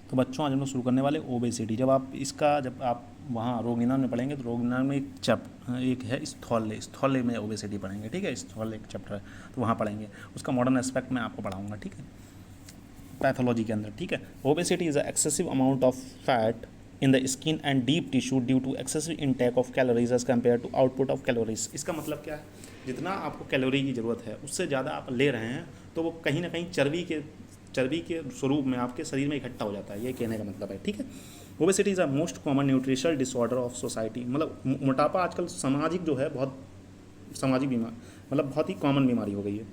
तो बच्चों आज हम लोग शुरू करने वाले ओबेसिटी। जब आप वहाँ रोग निदान में पढ़ेंगे तो रोग निदान में एक है स्थौल्य में ओबेसिटी पढ़ेंगे, ठीक है। स्थौल्य एक चैप्टर है तो वहाँ पढ़ेंगे, उसका मॉडर्न एस्पेक्ट मैं आपको पढ़ाऊँगा, ठीक है, पैथोलॉजी के अंदर, ठीक है। Obesity is a excessive amount of fat in the skin and deep tissue due to excessive intake of calories as compare to output of calories. इसका मतलब क्या है, जितना आपको कैलोरी की ज़रूरत है उससे ज़्यादा आप ले रहे हैं तो वो कहीं ना कहीं चर्बी के स्वरूप में आपके शरीर में इकट्ठा हो जाता है, ये कहने का मतलब है, ठीक है। Obesity is a most common nutritional disorder of society. मतलब मोटापा आजकल सामाजिक जो है बहुत सामाजिक बीमार मतलब बहुत ही कॉमन बीमारी हो गई है।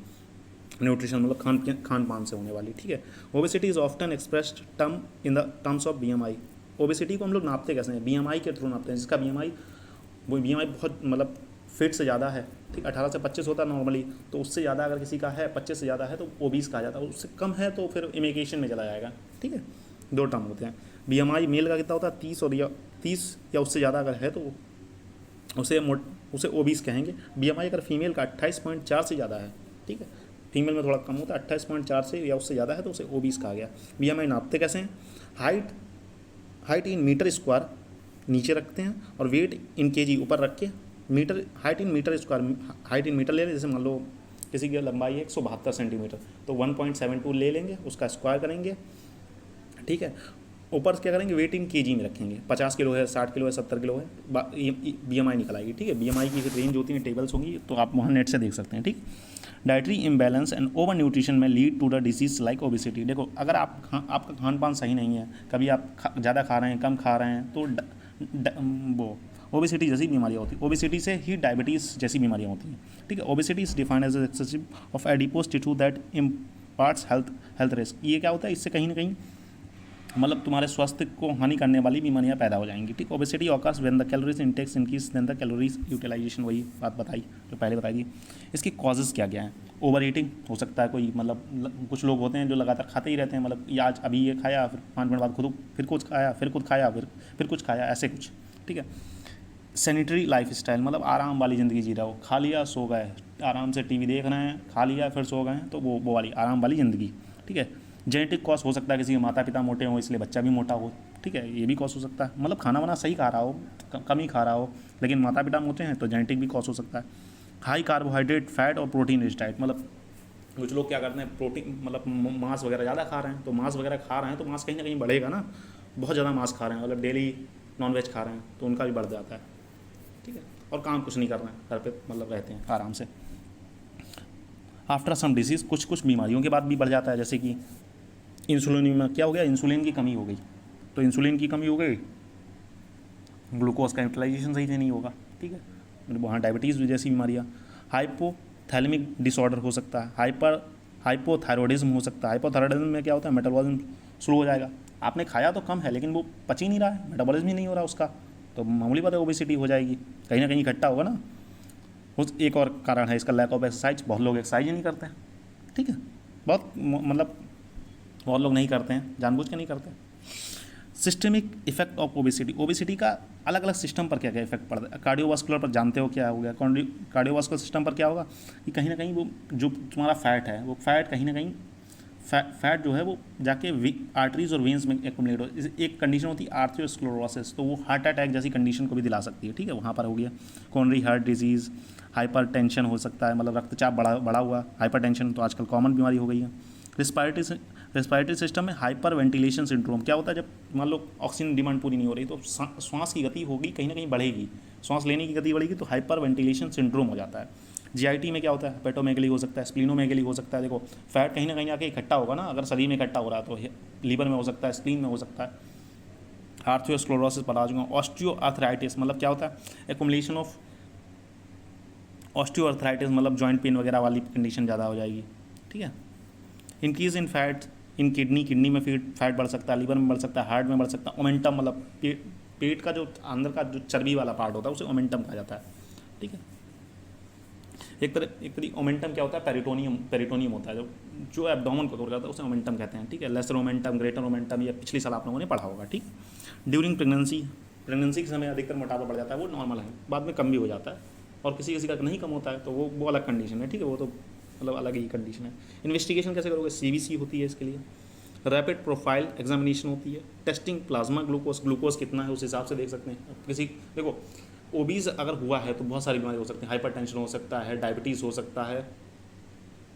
न्यूट्रिशन मतलब खान पान से होने वाली, ठीक है। Obesity is often expressed term in the terms of BMI. Obesity को हम लोग नापते कैसे हैं, बीएमआई के थ्रू नापते हैं, जिसका बीएमआई बहुत मतलब फिट से ज़्यादा है, ठीक, 18 से 25 होता है नॉर्मली, तो उससे ज़्यादा अगर किसी का है 25 से ज़्यादा है तो ओबीस कहा जाता है, उससे कम है तो फिर इमिग्रेशन में चला जाएगा, ठीक है। दो टर्म होते हैं। बीएमआई मेल का कितना होता है 30 या उससे ज़्यादा अगर है तो उसे ओबीस कहेंगे। बीएमआई अगर फीमेल का 28.4 से ज़्यादा है, ठीक है, फीमेल में थोड़ा कम होता है, 28.4 से या उससे ज़्यादा है तो उसे ओबीस कहा गया। बीएमआई नापते कैसे हैं, हाइट इन मीटर स्क्वायर नीचे रखते हैं और वेट इन केजी ऊपर रख के हाइट इन मीटर ले लें। जैसे मान लो किसी की लंबाई है 172 सेंटीमीटर तो 1.72 ले लेंगे, उसका स्क्वायर करेंगे, ठीक है। ऊपर क्या करेंगे, वेट इन केजी में रखेंगे, 50 किलो है, 60 किलो है, 70 किलो है, बीएमआई निकल आएगी, ठीक है। बीएमआई की रेंज होती है, टेबल्स होंगी तो आप वहाँ नेट से देख सकते हैं, ठीक। Dietary imbalance and over nutrition में lead to the disease like obesity. देखो अगर आपका खान पान सही नहीं है, कभी आप ज़्यादा खा रहे हैं, कम खा रहे हैं, तो वो ओबेसिटी जैसी बीमारियाँ होती हैं। ओबेसिटी से ही डायबिटीज़ जैसी बीमारियाँ होती हैं, ठीक है। Obesity is defined as excessive of adipose tissue that imparts health risk. ये क्या होता है, इससे कहीं ना कहीं मतलब तुम्हारे स्वास्थ्य को हानि करने वाली बीमारियां पैदा हो जाएंगी, ठीक। Obesity occurs when the calories intakes increase then the calories utilisation, वही बात बताई जो पहले बताई थी। इसकी कॉजेज़ क्या क्या हैं, ओवर ईटिंग हो सकता है, कोई मतलब कुछ लोग होते हैं जो लगातार खाते ही रहते हैं, मतलब ये आज अभी ये खाया, फिर 5 मिनट बाद फिर कुछ खाया, फिर कुछ खाया, ऐसे कुछ, ठीक है। सैनिटरी लाइफ स्टाइल मतलब आराम वाली ज़िंदगी जी रहा हो, खा लिया सो गए, आराम से टीवी देख रहे हैं, खा लिया फिर सो गए, तो वो वाली आराम वाली ज़िंदगी, ठीक है। जेनेटिक कॉज हो सकता है, किसी के माता पिता मोटे हो इसलिए बच्चा भी मोटा हो, ठीक है, ये भी कॉज हो सकता है। मतलब खाना वाना सही खा रहा हो, कम ही खा रहा हो, लेकिन माता पिता मोटे हैं तो जेनेटिक भी कॉज हो सकता है। हाई कार्बोहाइड्रेट, फैट और प्रोटीन रिच डाइट, मतलब कुछ लोग क्या करते हैं, प्रोटीन मतलब मांस वगैरह ज़्यादा खा रहे हैं, तो मांस वगैरह खा रहे हैं तो मांस कहीं ना कहीं बढ़ेगा ना, बहुत ज़्यादा मांस खा रहे हैं, मतलब डेली नॉनवेज खा रहे हैं तो उनका भी बढ़ जाता है, ठीक है। और काम कुछ नहीं कर रहे हैं, घर पे मतलब रहते हैं आराम से। आफ्टर सम डिजीज़, कुछ बीमारियों के बाद भी बढ़ जाता है, जैसे कि इंसुलिन में क्या हो गया, इंसुलिन की कमी हो गई, तो इंसुलिन की कमी हो गई, ग्लूकोज का यूटिलाइजेशन सही से नहीं होगा, ठीक है, वहाँ डायबिटीज़ जैसी बीमारियाँ। हाइपोथैलेमिक डिसऑर्डर हो सकता है, हाइपोथायरॉयडिज्म हो सकता है। हाइपोथायरॉयडिज्म में क्या होता है, मेटाबॉलिज्म स्लो हो जाएगा, आपने खाया तो कम है लेकिन वो पच ही नहीं रहा है, मेटाबॉलिज्म ही नहीं हो रहा उसका, तो मामूली बात है ओबेसिटी हो जाएगी, कहीं ना कहीं इकट्ठा होगा ना। उस एक और कारण है इसका लैक ऑफ एक्सरसाइज, बहुत लोग एक्सरसाइज ही नहीं करते हैं, ठीक है, बहुत लोग नहीं करते हैं, जानबूझ के नहीं करते। Systemic effect of obesity, obesity का अलग अलग सिस्टम पर क्या क्या इफेक्ट पड़ता है। कार्डियोवास्कुलर पर जानते हो क्या हो गया, कार्डियोवास्कुलर सिस्टम पर क्या होगा कि कहीं ना कहीं वो जो तुम्हारा फैट है, वो फैट कहीं ना कहीं फैट जो है वो जाके आर्टरीज और वेंस में एक्युमुलेट हो। एक कंडीशन होती है आर्थ्रोस्क्लेरोसिस, तो वो हार्ट अटैक जैसी कंडीशन को भी दिला सकती है, ठीक है, वहाँ पर हो गया। कॉर्नरी हार्ट डिजीज़, हाइपरटेंशन हो सकता है, मतलब रक्तचाप बढ़ा हुआ, हाइपरटेंशन तो आजकल कॉमन बीमारी हो गई है। रेस्पिरेटरी सिस्टम में हाइपर वेंटिलेशन सिंड्रोम क्या होता है, जब मान लो ऑक्सीजन डिमांड पूरी नहीं हो रही तो श्वास की गति होगी, कहीं ना कहीं बढ़ेगी, श्वास लेने की गति बढ़ेगी तो हाइपर वेंटिलेशन सिंड्रोम हो जाता है। जीआईटी में क्या होता है, हेपेटोमेगली हो सकता है, स्प्लीनोमेगली हो सकता है। देखो फैट कहीं ना कहीं आके इकट्ठा होगा ना, अगर शरीर में इकट्ठा हो रहा है तो लीवर में हो सकता है, स्प्लीन में हो सकता है। आर्थ्रोस्क्लेरोसिस पर आ जाऊँगा। ऑस्टियोआर्थराइटिस मतलब क्या होता है, एक्युमुलेशन ऑफ ऑस्टियोआर्थराइटिस मतलब जॉइंट पेन वगैरह वाली कंडीशन ज़्यादा हो जाएगी, ठीक है। Increase in fat in kidney में फैट बढ़ सकता है, लीवर में बढ़ सकता है, हार्ट में बढ़ सकता है। ओमेंटम मतलब पेट का जो अंदर का जो चर्बी वाला पार्ट होता है उसे ओमेंटम कहा जाता है, ठीक है। एक तरह ओमेंटम क्या होता है, पेरिटोनियम होता है, जो एब्डोमेन को कवर करता है उसे ओमेंटम कहते हैं, ठीक है। लेसर ओमेंटम, ग्रेटर ओमेंटम, ये पिछली साल आप लोगों ने पढ़ा होगा, ठीक। ड्यूरिंग प्रेगनेंसी के समय अधिकतर मोटापा बढ़ जाता है, वो नॉर्मल है, बाद में कम भी हो जाता है, और किसी का नहीं कम होता है तो वो अलग कंडीशन है, ठीक है, वो तो मतलब अलग ही कंडीशन है। इन्वेस्टिगेशन कैसे करोगे, सीबीसी होती है इसके लिए, रैपिड प्रोफाइल एग्जामिनेशन होती है, टेस्टिंग प्लाज्मा ग्लूकोज, ग्लूकोज कितना है उस हिसाब से देख सकते हैं। अब किसी देखो ओबीज अगर हुआ है तो बहुत सारी बीमारी हो सकती है, हाइपरटेंशन हो सकता है, डायबिटीज़ हो सकता है,